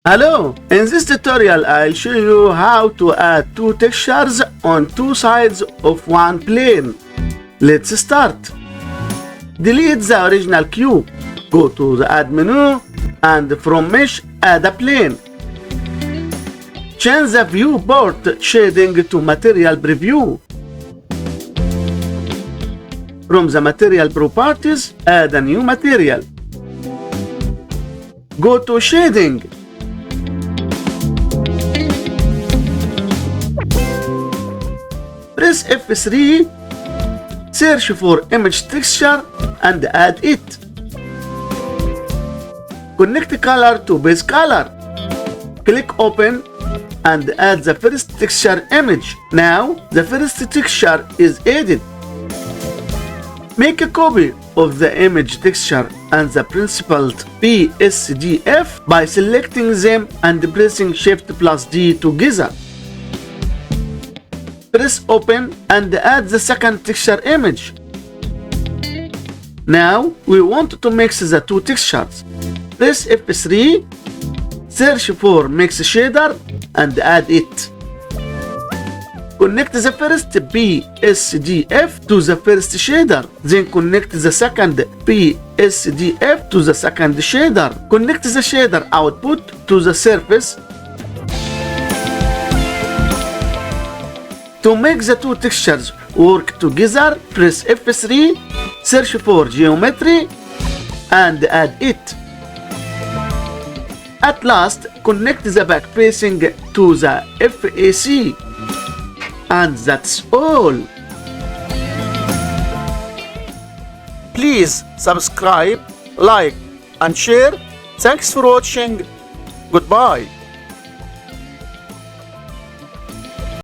Hello! In this tutorial, I'll show you how to add two textures on two sides of one plane. Let's start. Delete the original cube. Go to the Add menu and from Mesh, add a plane. Change the viewport shading to Material Preview. From the Material Properties, add a new material. Go to Shading. Press F3, search for image texture and add it. Connect color to base color. Click open and add the first texture image. Now the first texture is added. Make a copy of the image texture and the principled PSDF by selecting them and pressing Shift plus D together. Press open and add the second texture image. Now we want to mix the two textures. Press F3, search for Mix Shader and add it. Connect the first PSDF to the first shader. Then connect the second PSDF to the second shader. Connect the shader output to the surface. To make the two textures work together, press F3, search for Geometry, and add it. At last, connect the back facing to the FAC. And that's all. Please subscribe, like, and share. Thanks for watching. Goodbye.